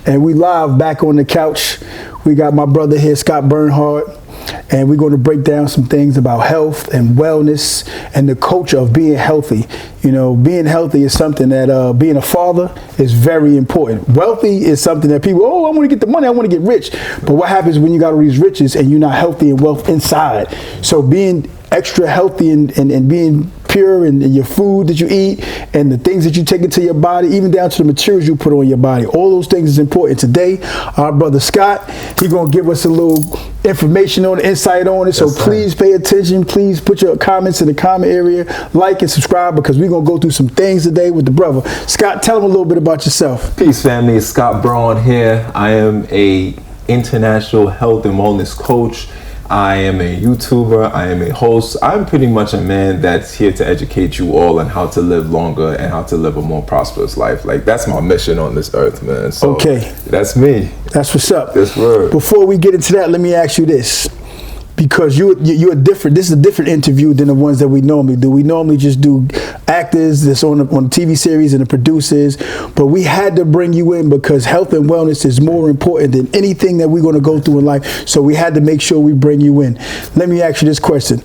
and we live back on the couch. We got my brother here, Scott Burnhard, and we're going to break down some things about health and wellness and the culture of being healthy. You know, being healthy is something that being a father is very important. Wealthy is something that people, I want to get the money, I want to get rich. But what happens when you got all these riches and you're not healthy and wealth inside? So being extra healthy and being pure in your food that you eat and the things that you take into your body, even down to the materials you put on your body, all those things is important. Today, our brother Scott, he's going to give us a little information on it, insight on it. So please pay attention. Please put your comments in the comment area, like and subscribe, because we're going to go through some things today with the brother. Scott, tell him a little bit about yourself. Peace, family. Scott Burnhard here. I am a international health and wellness coach. I am a YouTuber, I am a host. I'm pretty much a man that's here to educate you all on how to live longer and how to live a more prosperous life. Like, that's my mission on this earth, man. So okay. That's me. That's what's up. This word. Before we get into that, let me ask you this. Because you're different. This is a different interview than the ones that we normally do. We normally just do actors that's on the TV series and the producers, but we had to bring you in because health and wellness is more important than anything that we're going to go through in life. So we had to make sure we bring you in. Let me ask you this question.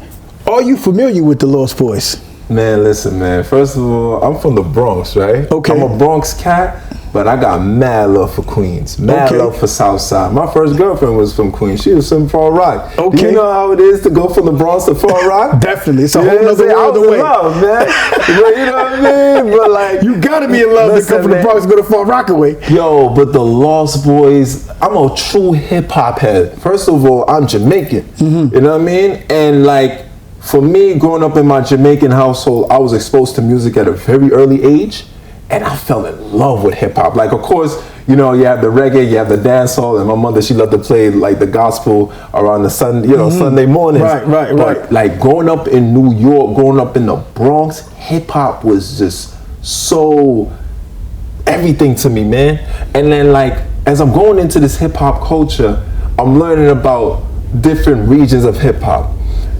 Are you familiar with the Lost Boys? Man, listen, man. First of all, I'm from the Bronx, right? Okay. I'm a Bronx cat, but I got mad love for Queens, mad love for Southside. My first girlfriend was from Queens. She was from Far Rock. Okay. Do you know how it is to go from the Bronx to Far Rock? Definitely. It's a whole other world away. Love, man. But you know what I mean? But like, you gotta be in love to come from the Bronx and go to Far Rock away. Yo, but the Lost Boys, I'm a true hip hop head. First of all, I'm Jamaican. Mm-hmm. You know what I mean? And like, for me, growing up in my Jamaican household, I was exposed to music at a very early age, and I fell in love with hip hop. Like, of course, you know, you have the reggae, you have the dancehall, and my mother, she loved to play like the gospel around the Sunday mornings. Right. But like growing up in New York, growing up in the Bronx, hip hop was just so everything to me, man. And then like, as I'm going into this hip hop culture, I'm learning about different regions of hip hop.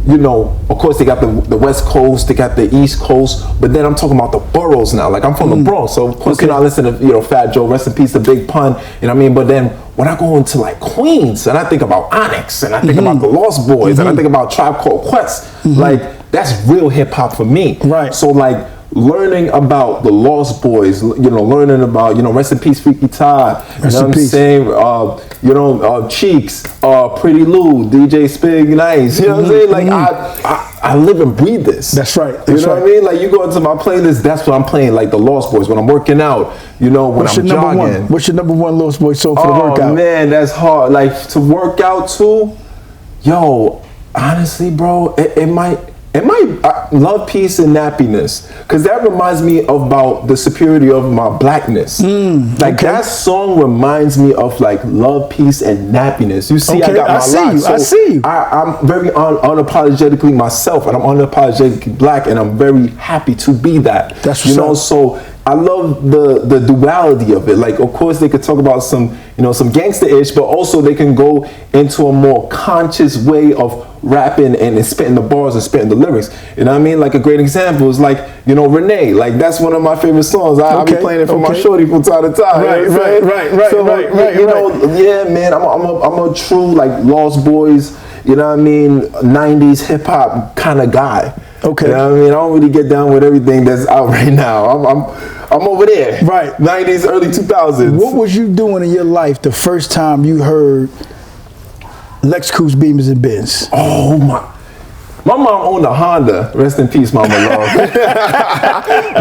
You know, of course, they got the West Coast, they got the East Coast, but then I'm talking about the boroughs now. Like, I'm from the Bronx, so of course, you know, I listen to, Fat Joe, rest in peace, the Big Pun, you know what I mean? But then when I go into like Queens, and I think about Onyx, and I think about the Lost Boys, and I think about Tribe Called Quest, like, that's real hip hop for me. Right. So like, learning about the Lost Boys, learning about, rest in peace, Freaky Todd, you know what I'm saying? Cheeks, Pretty Lou, DJ Spig Nice, you know what I'm saying? Like, I live and breathe this. That's right. You know what I mean? Like, you go into my playlist, that's what I'm playing, like the Lost Boys, when I'm working out, when I'm jogging. What's your number one Lost Boy song for the workout? Oh man, that's hard. Like, to work out too, honestly, bro, it might love, peace, and nappiness, because that reminds me about the superiority of my blackness. That song reminds me of like love, peace, and nappiness. You see, I got my life. I see you. I'm very unapologetically myself, and I'm unapologetically black, and I'm very happy to be that. That's what's up. So I love the duality of it. Like, of course, they could talk about some gangster-ish, but also they can go into a more conscious way of rapping and spitting the bars and spitting the lyrics. You know what I mean? Like, a great example is like, Renee. Like, that's one of my favorite songs. I'll be playing it for my shorty from time to time. Right. Yeah, man. I'm a true like Lost Boys. You know what I mean? 90s hip hop kind of guy. Okay. You know what I mean? I don't really get down with everything that's out right now. I'm over there. Right. 90s, early 2000s. What was you doing in your life the first time you heard Lex Coos, Beamers, and Benz? Oh my mom owned a Honda. Rest in peace, Mama Love.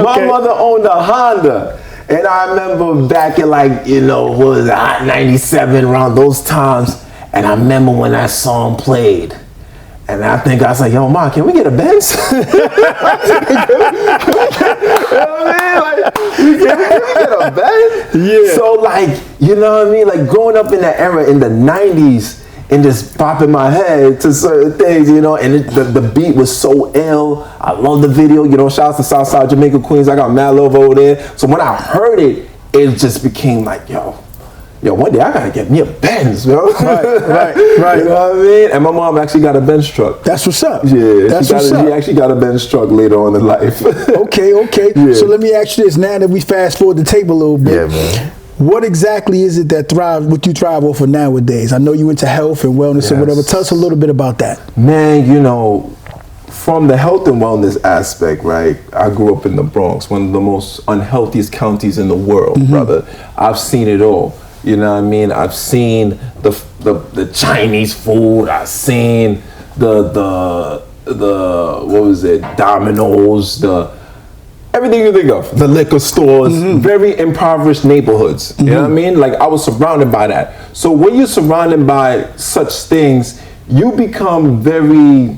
My mother owned a Honda. And I remember back in like, what was it, 97, around those times. And I remember when that song played. And I think I was like, yo, Ma, can we get a Benz? You know what I mean? Like, can we get a Benz? Yeah. So like, you know what I mean? Like, growing up in that era in the 90s and just bopping my head to certain things, and the beat was so ill. I love the video, shouts to Southside Jamaica, Queens. I got mad love over there. So when I heard it, it just became like, yo, one day I gotta get me a Benz, bro. Right. You know what I mean? And my mom actually got a Benz truck. That's what's up. Yeah, she actually got a Benz truck later on in life. Okay. Yeah. So let me ask you this. Now that we fast forward the tape a little bit. Yeah, man. What exactly is it that what you thrive off of nowadays? I know you into health and wellness or whatever. Tell us a little bit about that. Man, you know, from the health and wellness aspect, right? I grew up in the Bronx, one of the most unhealthiest counties in the world, brother. I've seen it all. You know what I mean? I've seen the Chinese food. I've seen the what was it? Domino's, everything you think of, the liquor stores, very impoverished neighborhoods. You know what I mean? Like, I was surrounded by that. So when you're surrounded by such things, you become very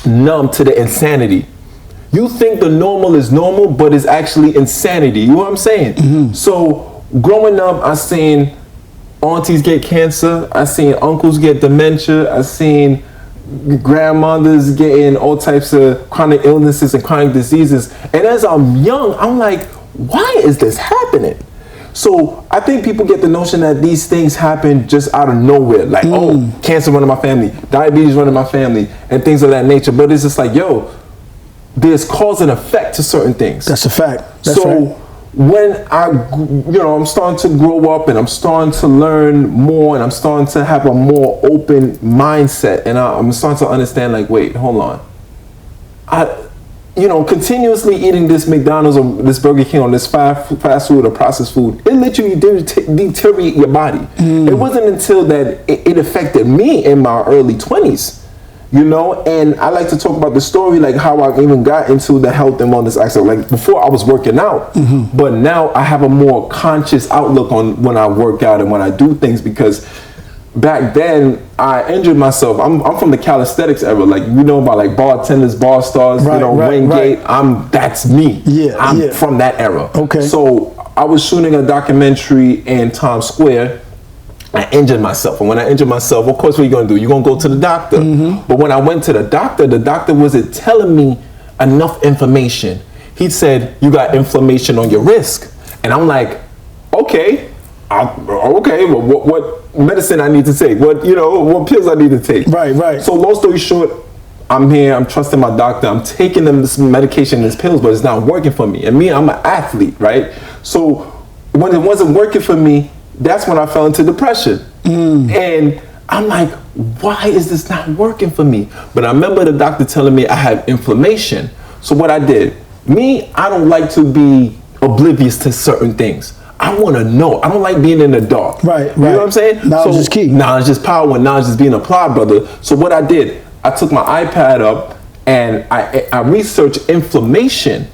numb to the insanity. You think the normal is normal, but it's actually insanity. You know what I'm saying? So growing up, I seen aunties get cancer. I seen uncles get dementia. I seen grandmothers getting all types of chronic illnesses and chronic diseases. And as I'm young, I'm like, why is this happening? So I think people get the notion that these things happen just out of nowhere. Like, oh, cancer running my family, diabetes running my family, and things of that nature. But it's just like, yo, there's cause and effect to certain things. That's a fact. That's so right. When I'm starting to grow up and I'm starting to learn more and I'm starting to have a more open mindset and I'm starting to understand, like, wait, hold on. Continuously eating this McDonald's or this Burger King or this fast food or processed food, it literally deteriorate your body. It wasn't until that it affected me in my early 20s. You know, and I like to talk about the story, like how I even got into the health and wellness aspect. Like, before I was working out, but now I have a more conscious outlook on when I work out and when I do things, because back then I injured myself. I'm from the calisthenics era, like, you know, about like bartenders, bar stars, Wingate. That's me. I'm from that era. Okay. So I was shooting a documentary in Times Square. I injured myself, and when I injured myself, of course, what are you gonna do? You're gonna go to the doctor. But when I went to the doctor wasn't telling me enough information. He said, you got inflammation on your wrist, and I'm like, okay, well, what medicine I need to take? What pills I need to take? Right. So long story short, I'm here, I'm trusting my doctor, I'm taking them this medication, this pills, but it's not working for me. And me, I'm an athlete, right? So when it wasn't working for me, that's when I fell into depression. And I'm like, why is this not working for me? But I remember the doctor telling me I had inflammation. So what I did, I don't like to be oblivious to certain things. I want to know. I don't like being in the dark. Right. You know what I'm saying? Knowledge is key. Knowledge is power, and knowledge is being applied, brother. So what I did, I took my iPad up and I researched inflammation.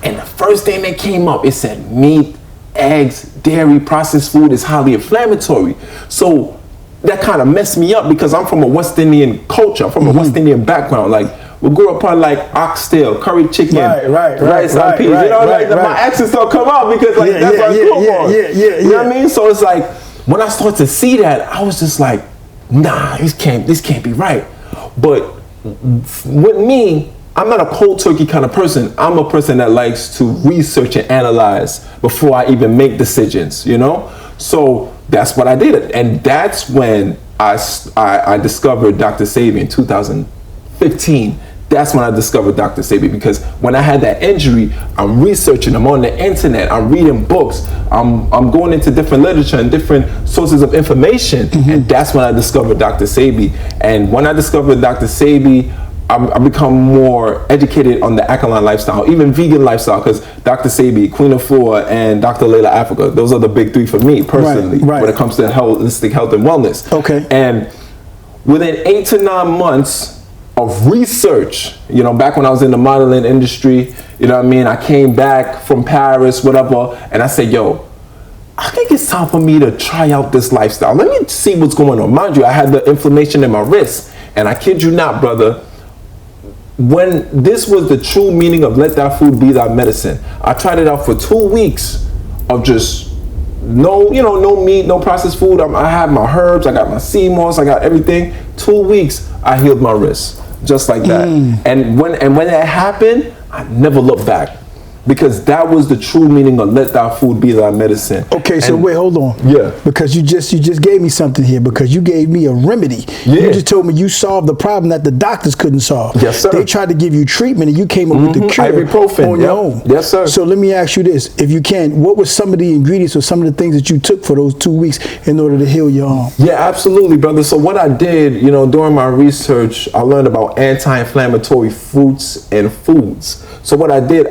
And the first thing that came up, it said meat, eggs, dairy, processed food is highly inflammatory. So that kind of messed me up, because I'm from a West Indian culture. I'm from a West Indian background. Like, we grew up on like oxtail, curry chicken, rice and peas. My accents don't come out because like that's what I grew up on. You know what I mean? So it's like, when I start to see that, I was just like, nah, this can't be right. But with me, I'm not a cold turkey kind of person. I'm a person that likes to research and analyze before I even make decisions, you know? So that's what I did. And that's when I discovered Dr. Sebi in 2015. That's when I discovered Dr. Sebi, because when I had that injury, I'm researching, I'm on the internet, I'm reading books, I'm going into different literature and different sources of information. And that's when I discovered Dr. Sebi. And when I discovered Dr. Sebi, I become more educated on the alkaline lifestyle, even vegan lifestyle, because Dr. Sebi, Queen of Four, and Dr. Layla Africa, those are the big three for me personally, when it comes to holistic health and wellness. Okay. And within 8 to 9 months of research, you know, back when I was in the modeling industry, you know what I mean, I came back from Paris, whatever, and I said, yo, I think it's time for me to try out this lifestyle. Let me see what's going on. Mind you, I had the inflammation in my wrist, and I kid you not, brother, when this was the true meaning of let that food be thy medicine, I tried it out for 2 weeks of just no meat, no processed food. I have my herbs, I got my sea moss, I got everything. 2 weeks, I healed my wrist, just like that. And when that happened, I never looked back. because that was the true meaning of let thy food be thy medicine. Okay, so wait, hold on. Yeah. Because you just gave me something here, because you gave me a remedy. Yeah. You just told me you solved the problem that the doctors couldn't solve. Yes, sir. They tried to give you treatment and you came up with the cure Ibuprofen, on your own. Yes, sir. So let me ask you this, if you can, what were some of the ingredients or some of the things that you took for those 2 weeks in order to heal your arm? Yeah, absolutely, brother. So what I did, during my research, I learned about anti-inflammatory fruits and foods. So what I did,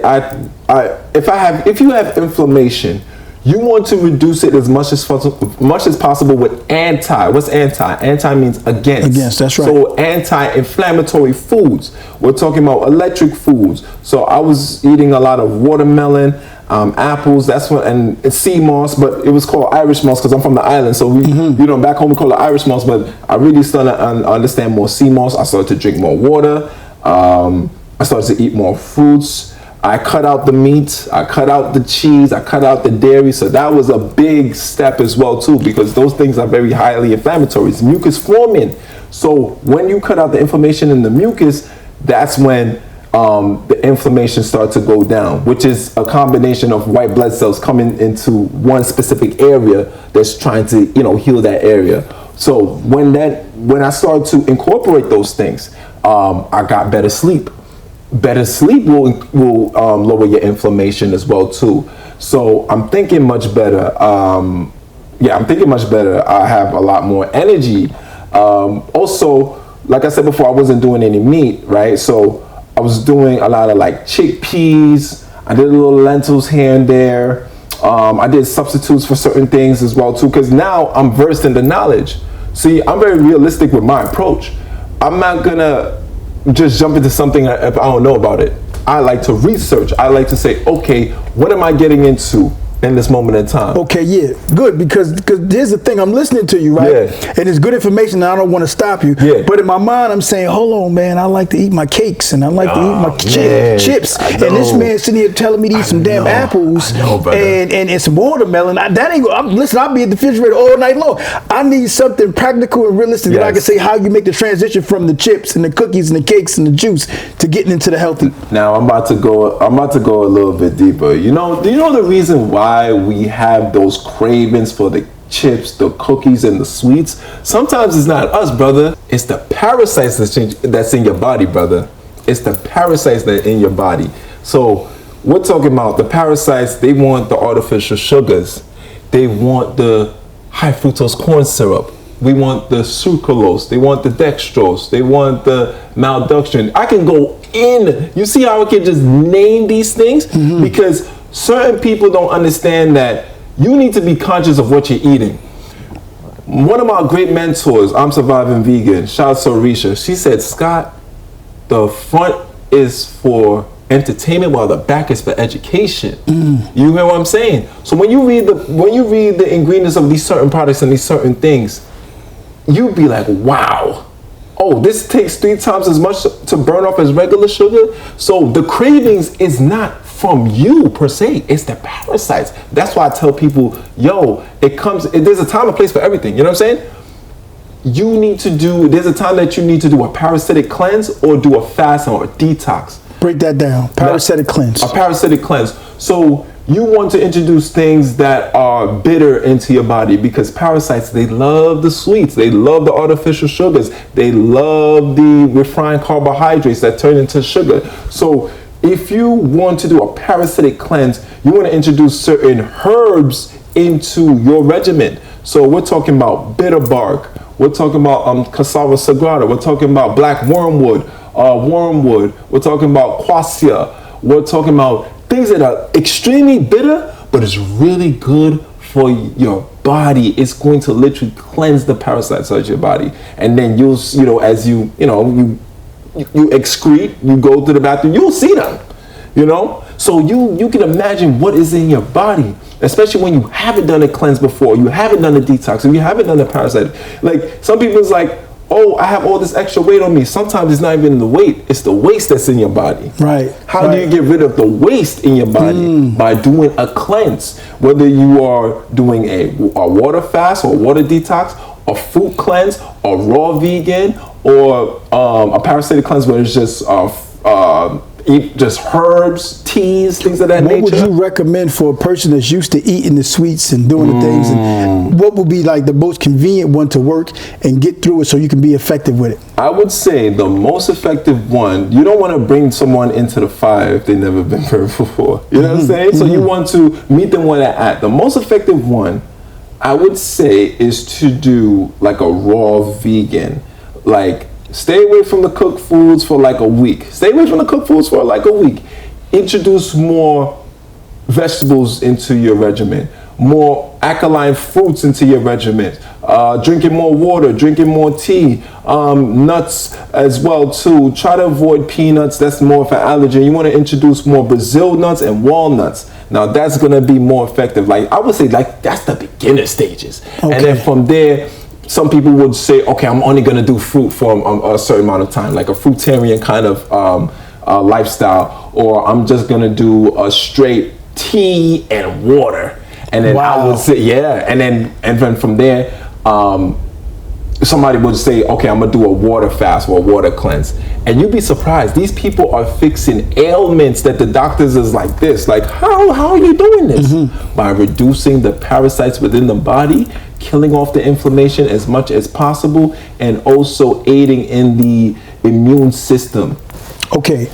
if you have inflammation, you want to reduce it as much as possible with anti. What's anti? Anti means against. Against, that's right. So anti-inflammatory foods. We're talking about electric foods. So I was eating a lot of watermelon, apples. That's what, and sea moss, but it was called Irish moss because I'm from the island. So we, back home we call it Irish moss. But I really started to understand more sea moss. I started to drink more water. I started to eat more fruits. I cut out the meat, I cut out the cheese, I cut out the dairy. So that was a big step as well too, because those things are very highly inflammatory. It's mucus forming. So when you cut out the inflammation in the mucus, that's when the inflammation starts to go down, which is a combination of white blood cells coming into one specific area that's trying to, heal that area. So when I started to incorporate those things, I got better sleep. Better sleep will lower your inflammation as well too. So I'm thinking much better. I'm thinking much better. I have a lot more energy. Also, like I said before, I wasn't doing any meat, right? So I was doing a lot of like chickpeas. I did a little lentils here and there. I did substitutes for certain things as well too, because now I'm versed in the knowledge. See, I'm very realistic with my approach. I'm not gonna just jump into something if I don't know about it. I like to research. I like to say, okay, what am I getting into in this moment in time? Okay, yeah, good, because here's the thing, I'm listening to you, right? Yeah. And it's good information, and I don't want to stop you. Yeah. But in my mind, I'm saying, hold on, man, I like to eat my cakes, and I like to eat my chips. And this man sitting here telling me to eat some damn apples and some watermelon. That ain't listen, I'll be at the refrigerator all night long. I need something practical and realistic that I can say how you make the transition from the chips and the cookies and the cakes and the juice to getting into the healthy. Now I'm about to go a little bit deeper. Do you know the reason why we have those cravings for the chips, the cookies, and the sweets? Sometimes it's not us, brother. It's the parasites that's in your body, brother. It's the parasites that are in your body. So we're talking about the parasites. They want the artificial sugars. They want the high fructose corn syrup. We want the sucralose. They want the dextrose. They want the maltodextrin. I can go in. You see how I can just name these things? Because certain people don't understand that you need to be conscious of what you're eating. One of my great mentors, I'm Surviving Vegan, shout out to Arisha, she said, Scott, the front is for entertainment while the back is for education. You hear what I'm saying? So when you read the ingredients of these certain products and these certain things, you be like, wow. Oh, this takes 3 times as much to burn off as regular sugar. So the cravings is not from you per se, it's the parasites. That's why I tell people, there's a time and place for everything. You know what I'm saying? There's a time that you need to do a parasitic cleanse or do a fast or a detox. Break that down. Parasitic cleanse. A parasitic cleanse. So you want to introduce things that are bitter into your body, because parasites, they love the sweets, they love the artificial sugars, they love the refined carbohydrates that turn into sugar. So if you want to do a parasitic cleanse, you want to introduce certain herbs into your regimen. So we're talking about bitter bark, we're talking about cassava sagrada, we're talking about black wormwood, we're talking about quassia, we're talking about things that are extremely bitter, but it's really good for your body. It's going to literally cleanse the parasites out of your body. And then as you excrete, you go to the bathroom, you'll see them, So you can imagine what is in your body, especially when you haven't done a cleanse before, you haven't done a detox, and you haven't done a parasite. Like some people's like, oh, I have all this extra weight on me. Sometimes it's not even the weight, it's the waste that's in your body. Right. How do you get rid of the waste in your body? By doing a cleanse. Whether you are doing a water fast or water detox, a fruit cleanse, a raw vegan, or a parasitic cleanse where it's just eat just herbs, teas, things of that nature. What would you recommend for a person that's used to eating the sweets and doing the things? And what would be like the most convenient one to work and get through it so you can be effective with it? I would say the most effective one, you don't want to bring someone into the fire if they've never been burned before. You know what I'm saying? So you want to meet them where they're at. The most effective one, I would say, is to do like a raw vegan. Like, stay away from the cooked foods for like a week. Stay away from the cooked foods for like a week. Introduce more vegetables into your regimen, more alkaline fruits into your regimen, drinking more water, drinking more tea, nuts as well too. Try to avoid peanuts, that's more of an allergen. You want to introduce more Brazil nuts and walnuts. Now that's going to be more effective. Like, I would say, like, that's the beginner stages. Okay. And then from there, some people would say, okay, I'm only going to do fruit for a certain amount of time, like a fruitarian kind of lifestyle, or I'm just going to do a straight tea and water. And then I would say, and then from there, somebody would say, okay, I'm gonna do a water fast or a water cleanse. And you'd be surprised, these people are fixing ailments that the doctors is like this. Like, how are you doing this? By reducing the parasites within the body, killing off the inflammation as much as possible, and also aiding in the immune system. Okay.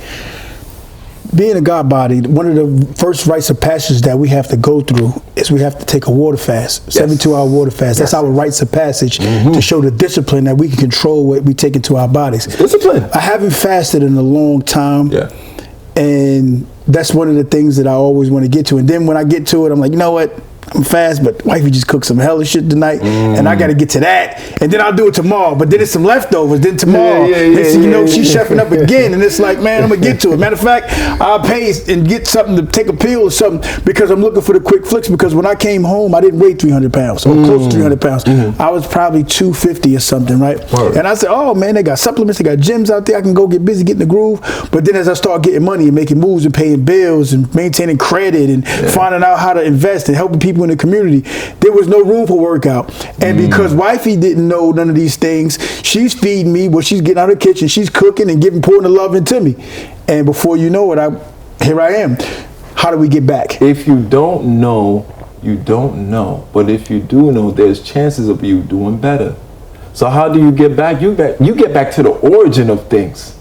Being a God body, one of the first rites of passage that we have to go through is we have to take a water fast, 72-hour water fast. That's our rites of passage to show the discipline that we can control what we take into our bodies. Discipline. I haven't fasted in a long time. And that's one of the things that I always want to get to. And then when I get to it, I'm like, you know what? I'm fast, but wifey just cooked some hella shit tonight, and I got to get to that, and then I'll do it tomorrow. But then it's some leftovers. Then tomorrow, she's chefing up again, and it's like, man, I'm gonna get to it. Matter of fact, I'll pay and get something to take a pill or something because I'm looking for the quick fix. Because when I came home, I didn't weigh 300 pounds or close to 300 pounds. I was probably 250 or something, right? And I said, oh man, they got supplements, they got gyms out there. I can go get busy, get in the groove. But then as I start getting money and making moves and paying bills and maintaining credit and finding out how to invest and helping people in the community, there was no room for workout. And because wifey didn't know none of these things, she's feeding me what she's getting out of the kitchen, she's cooking and pouring the love into me. And before you know it, here I am. How do we get back? If you don't know, you don't know. But if you do know, there's chances of you doing better. So how do you get back? You get back to the origin of things.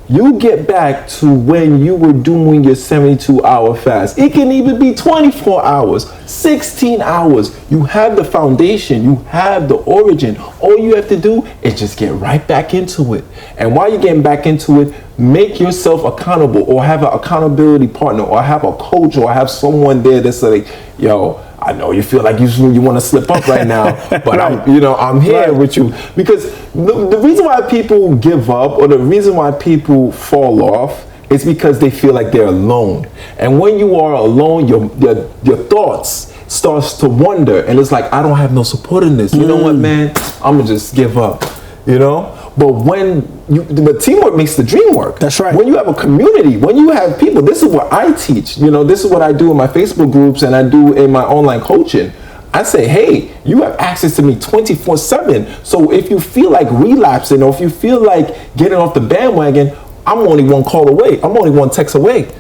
You get back to when you were doing your 72-hour fast. It can even be 24 hours, 16 hours. You have the foundation. You have the origin. All you have to do is just get right back into it. And while you're getting back into it, make yourself accountable, or have an accountability partner, or have a coach, or have someone there that's like, yo, I know you feel like you want to slip up right now, but I'm here with you. Because the reason why people give up, or the reason why people fall off, is because they feel like they're alone. And when you are alone, your thoughts starts to wonder, and it's like, I don't have no support in this. You know what, man? I'm gonna just give up. You know. But teamwork makes the dream work. That's right. When you have a community, when you have people, this is what I teach. This is what I do in my Facebook groups, and I do in my online coaching. I say, hey, you have access to me 24/7. So if you feel like relapsing, or if you feel like getting off the bandwagon, I'm only one call away. I'm only one text away,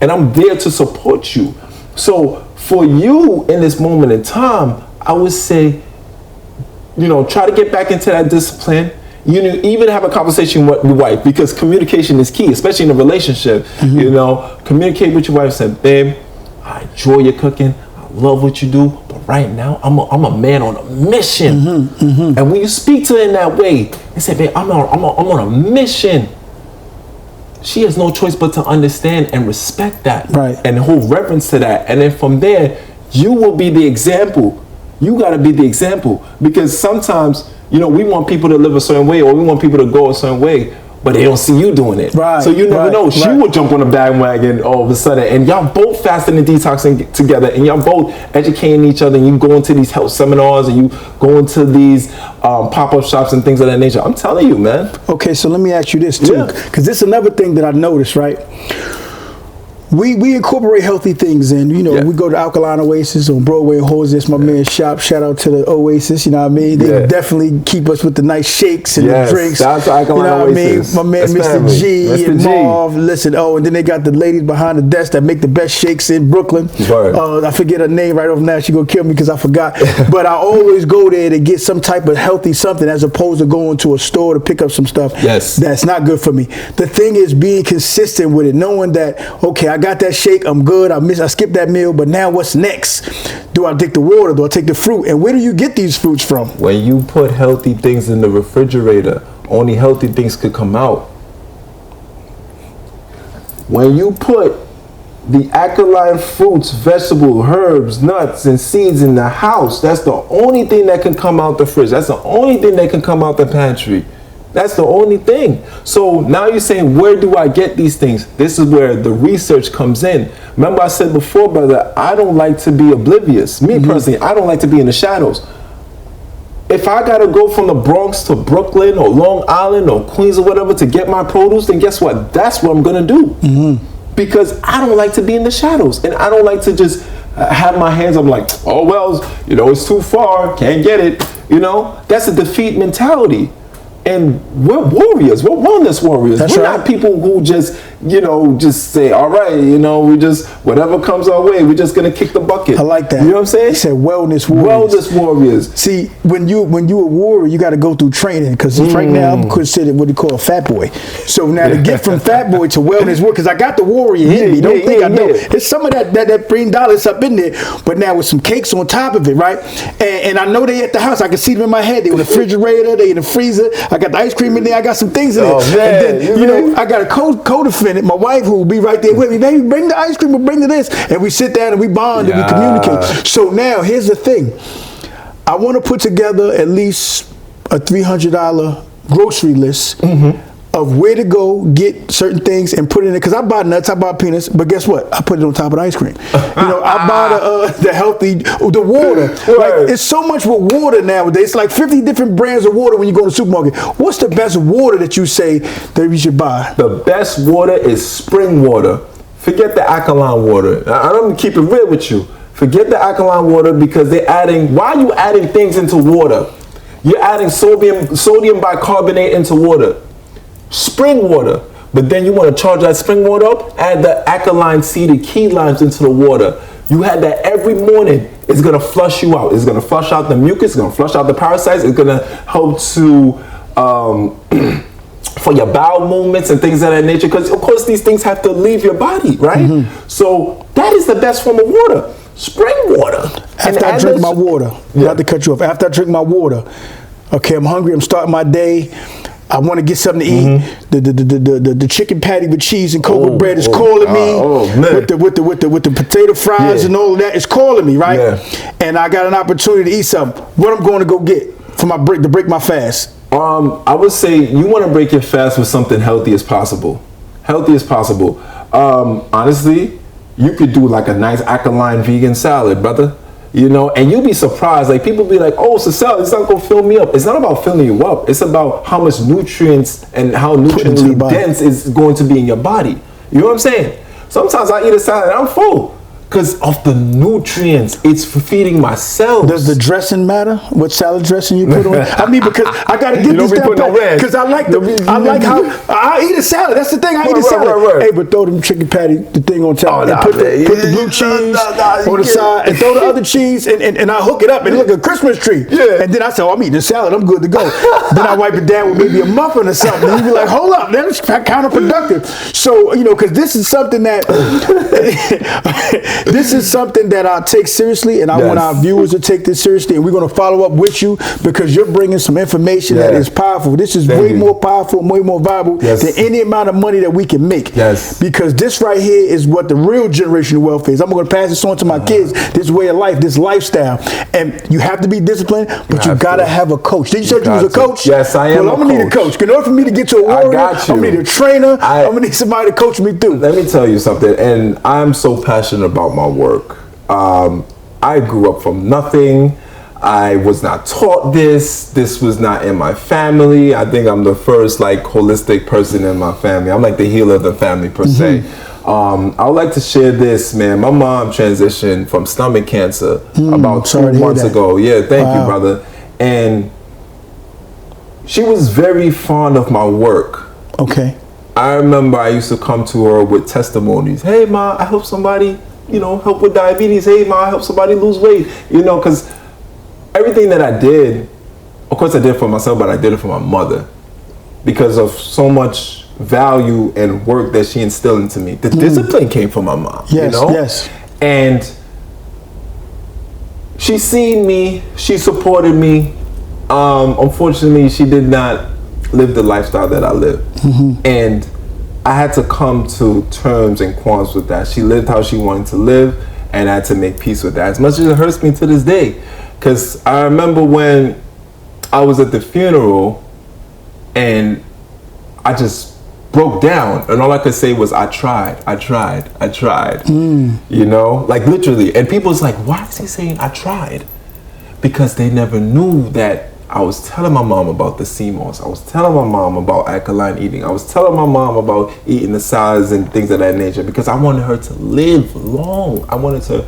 and I'm there to support you. So for you in this moment in time, I would say, try to get back into that discipline. Even have a conversation with your wife, because communication is key, especially in a relationship. Communicate with your wife. Say, babe, I enjoy your cooking. I love what you do, but right now I'm a man on a mission. And when you speak to her in that way, and say, babe, I'm on a mission, she has no choice but to understand and respect that, right, and hold reverence to that. And then from there, you will be the example. You got to be the example, because sometimes, we want people to live a certain way, or we want people to go a certain way, but they don't see you doing it. Right. So you never know. She will jump on the bandwagon all of a sudden, and y'all both fasting and detoxing together, and y'all both educating each other, and you go into these health seminars, and you go into these pop-up shops and things of that nature. I'm telling you, man. Okay, so let me ask you this too, because this is another thing that I noticed, right? we incorporate healthy things in. You know, we go to Alkaline Oasis on Broadway and Halls. That's my man's shop. Shout out to the Oasis. You know what I mean? They definitely keep us with the nice shakes and the drinks. Shout out to Alkaline you know Oasis. what I mean? My man, That's Mr. family. G Mr. and G. Marv. Listen, and then they got the ladies behind the desk that make the best shakes in Brooklyn. I forget her name right off now. She gonna kill me because I forgot. But I always go there to get some type of healthy something as opposed to going to a store to pick up some stuff that's not good for me. The thing is being consistent with it, knowing that, okay, I got that shake, I'm good, I skipped that meal, but now what's next? Do I take the water? Do I take the fruit? And where do you get these fruits from? When you put healthy things in the refrigerator, only healthy things could come out. When you put the alkaline fruits, vegetables, herbs, nuts, and seeds in the house, that's the only thing that can come out the fridge. That's the only thing that can come out the pantry. That's the only thing. So now you're saying, where do I get these things? This is where the research comes in. Remember I said before, brother, I don't like to be oblivious. Me personally, I don't like to be in the shadows. If I gotta go from the Bronx to Brooklyn or Long Island or Queens or whatever to get my produce, then guess what? That's what I'm gonna do. Because I don't like to be in the shadows. And I don't like to just have my hands up like, oh, well, you know, it's too far, can't get it. You know, that's a defeat mentality. And we're warriors. We're wellness warriors. We're not people who just, you know, just say, all right, you know, we just, whatever comes our way, we're just going to kick the bucket. I like that. You know what I'm saying? He said wellness warriors. Wellness warriors. See, when you a warrior, you got to go through training. Because right now, I'm considered what they call a fat boy. So now to get from fat boy to wellness warrior, because I got the warrior in me. Don't think I know. There's some of that green dollars up in there. But now with some cakes on top of it, right? And I know they at the house. I can see them in my head. They in the refrigerator. They in the freezer. I got the ice cream in there. I got some things in there. Man, and then, you know, I got a co-defendant, my wife, who will be right there with me. Baby, bring the ice cream or bring this. And we sit down and we bond and we communicate. So now, here's the thing. I want to put together at least a $300 grocery list of where to go get certain things and put it in it. Because I buy nuts, I buy peanuts, but guess what? I put it on top of the ice cream. You know, I buy the healthy, the water. Like, it's so much with water nowadays. It's like 50 different brands of water when you go to the supermarket. What's the best water that you say that we should buy? The best water is spring water. Forget the alkaline water. I'm going to keep it real with you. Forget the alkaline water because they're adding, why are you adding things into water? You're adding sodium bicarbonate into water. Spring water, but then you want to charge that spring water up, add the alkaline seeded key limes into the water. You had that every morning. It's going to flush you out. It's going to flush out the mucus. It's going to flush out the parasites. It's going to help to for your bowel movements and things of that nature, because of course these things have to leave your body, right? So that is the best form of water, spring water. After I drink my water, not to cut you off, after I drink my water, okay, I'm hungry, I'm starting my day, I want to get something to eat. The chicken patty with cheese and cocoa bread is calling me. With the potato fries and all of that, it's calling me, right? And I got an opportunity to eat something. What I'm going to go get for my break to break my fast? I would say you want to break your fast with something healthy as possible. Healthy as possible. Honestly, you could do like a nice alkaline vegan salad, brother. You know, and you'll be surprised. Like, people be like, oh, it's a salad, it's not gonna fill me up. It's not about filling you up. It's about how much nutrients and how nutriently dense is going to be in your body. You know what I'm saying? Sometimes I eat a salad and I'm full because of the nutrients it's feeding my cells. Does the dressing matter? What salad dressing you put on? I mean, because I gotta get this down because I like how I eat a salad. That's the thing. I eat a salad. Hey, but throw them chicken patty, the thing on top, and put the blue cheese on the side, and throw the other cheese, and I hook it up and look like a Christmas tree. And then I say, oh, I'm eating a salad. I'm good to go. Then I wipe it down with maybe a muffin or something. And you be like, hold up, that's counterproductive. So, you know, because this is something that this is something that I take seriously, and I want our viewers to take this seriously, and we're going to follow up with you because you're bringing some information that is powerful. This is way more powerful, way more valuable than any amount of money that we can make. Because this right here is what the real generational wealth is. I'm going to pass this on to my kids, this way of life, this lifestyle. And you have to be disciplined, but you got to have a coach. Did you say you was a coach? Yes, I am. Well, I'm going to need a coach. In order for me to get to a warrior, I'm going to need a trainer. I'm going to need somebody to coach me through. Let me tell you something, and I'm so passionate about my work. I grew up from nothing. I was not taught this. This was not in my family. I think I'm the first like holistic person in my family. I'm like the healer of the family per se. I would like to share this, man. My mom transitioned from stomach cancer about 2 months ago. Yeah, thank you, brother. And she was very fond of my work. Okay. I remember I used to come to her with testimonies. Hey, Ma, I help somebody, help with diabetes. Hey, Ma, I help somebody lose weight. Because everything that I did, of course I did for myself, but I did it for my mother because of so much value and work that she instilled into me. The discipline came from my mom. Yes, yes. And she seen me, she supported me. Unfortunately, she did not live the lifestyle that I live. And I had to come to terms and qualms with that. She lived how she wanted to live, and I had to make peace with that, as much as it hurts me to this day. Because I remember when I was at the funeral and I just broke down, and all I could say was, I tried. Like literally. And people's like, why is he saying I tried? Because they never knew that I was telling my mom about the CMOS. I was telling my mom about alkaline eating. I was telling my mom about eating the salads and things of that nature, because I wanted her to live long. I wanted to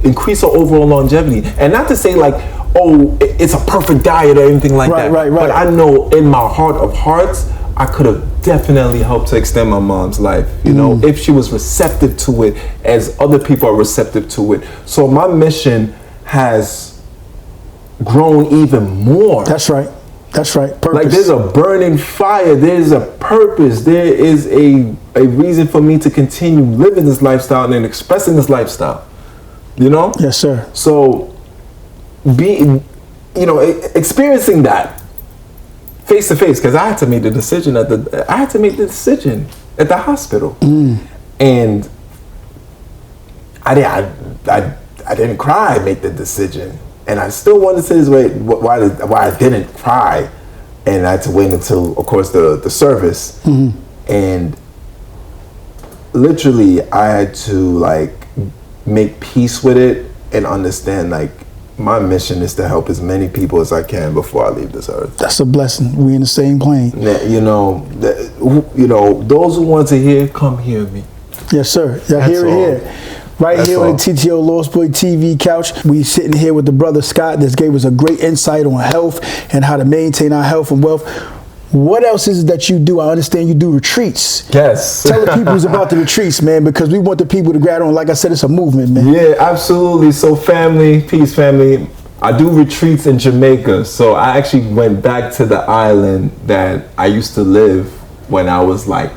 increase her overall longevity. And not to say like, oh, it's a perfect diet or anything like that. Right. But I know in my heart of hearts, I could have definitely helped to extend my mom's life, if she was receptive to it as other people are receptive to it. So my mission has grown even more. That's right. Purpose. Like there's a burning fire. There's a purpose. There is a reason for me to continue living this lifestyle and expressing this lifestyle. Yes, sir. So experiencing that face to face, because I had to make the decision at the hospital. And I didn't cry, make the decision. And I still wanted to say this way, why I didn't cry. And I had to wait until, of course, the service. And literally, I had to, like, make peace with it and understand, like, my mission is to help as many people as I can before I leave this earth. That's a blessing. We in the same plane. Those who want to hear, come hear me. Yes, sir. Y'all hear it here. That's here on the TTO Lost Boy TV couch. We sitting here with the brother Scott that gave us a great insight on health and how to maintain our health and wealth. What else is it that you do? I understand you do retreats. Yes. Tell the people about the retreats, man, because we want the people to grab on. Like I said, it's a movement, man. Yeah, absolutely. So peace family. I do retreats in Jamaica. So I actually went back to the island that I used to live when I was like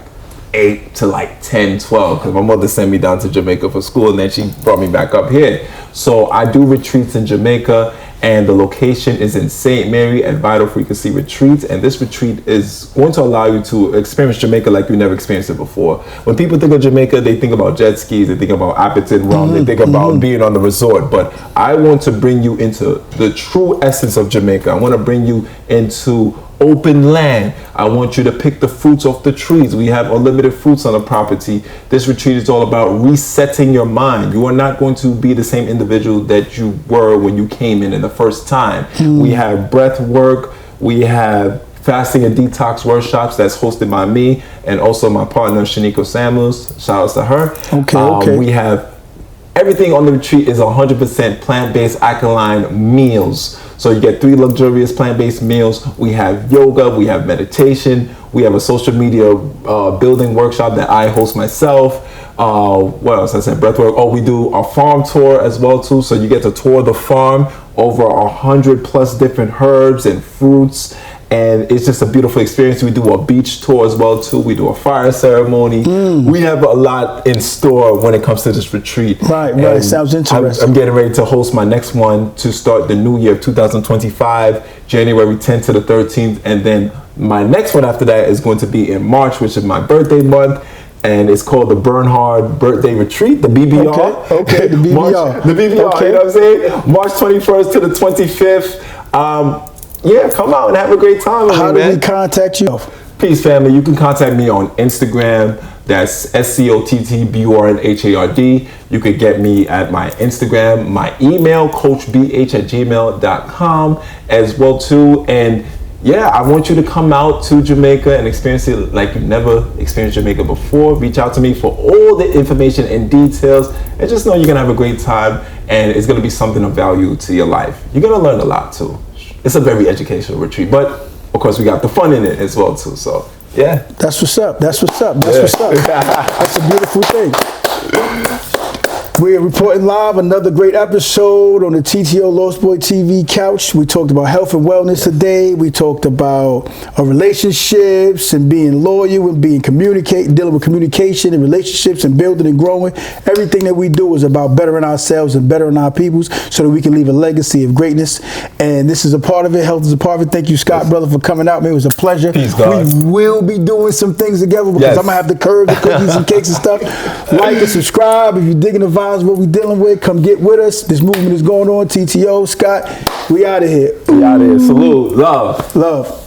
8 to like 10, 12, because my mother sent me down to Jamaica for school, and then she brought me back up here. So I do retreats in Jamaica, and the location is in St. Mary at Vital Frequency Retreats. And this retreat is going to allow you to experience Jamaica like you never experienced it before. When people think of Jamaica, they think about jet skis, they think about Appleton rum, they think about being on the resort. But I want to bring you into the true essence of Jamaica. I want to bring you into open land. I want you to pick the fruits off the trees. We have unlimited fruits on the property. This retreat is all about resetting your mind. You are not going to be the same individual that you were when you came in the first time. We have breath work. We have fasting and detox workshops that's hosted by me and also my partner Shaniko Samuels. Shout outs to her. Okay. We have everything on the retreat is 100% plant-based alkaline meals. So you get 3 luxurious plant-based meals. We have yoga, we have meditation, we have a social media building workshop that I host myself. What else? I said breathwork. Oh, we do a farm tour as well too. So you get to tour the farm, over 100+ different herbs and fruits. And it's just a beautiful experience. We do a beach tour as well too. We do a fire ceremony. We have a lot in store when it comes to this retreat. Right. It sounds interesting. I'm getting ready to host my next one to start the new year of 2025, January 10th to the 13th. And then my next one after that is going to be in March, which is my birthday month. And it's called the Burnhard Birthday Retreat, the BBR. Okay, the BBR. The BBR, okay. You know what I'm saying? March 21st to the 25th. Yeah, come out and have a great time with me, man. How do we contact you? Peace, family. You can contact me on Instagram. That's SCOTTBURNHARD. You could get me at my Instagram, my email, coachbh@gmail.com as well too. And yeah, I want you to come out to Jamaica and experience it like you've never experienced Jamaica before. Reach out to me for all the information and details, and just know you're gonna have a great time, and it's gonna be something of value to your life. You're gonna learn a lot too. It's a very educational retreat, but of course we got the fun in it as well too. So yeah, that's what's up. That's what's up. That's what's up. That's a beautiful thing. We're reporting live another great episode on the TTO Lost Boy TV couch. We talked about health and wellness today. We talked about relationships and being loyal and dealing with communication and relationships and building and growing. Everything that we do is about bettering ourselves and bettering our peoples so that we can leave a legacy of greatness. And this is a part of it. Health is a part of it. Thank you, Scott, brother, for coming out. Man, it was a pleasure. Peace, God. We will be doing some things together because I'm going to have to curve the cookies and cakes and stuff. Like and subscribe if you're digging the vibes. What we dealing with, come get with us. This movement is going on. TTO, Scott, we out of here. We out of here. Salute. Love.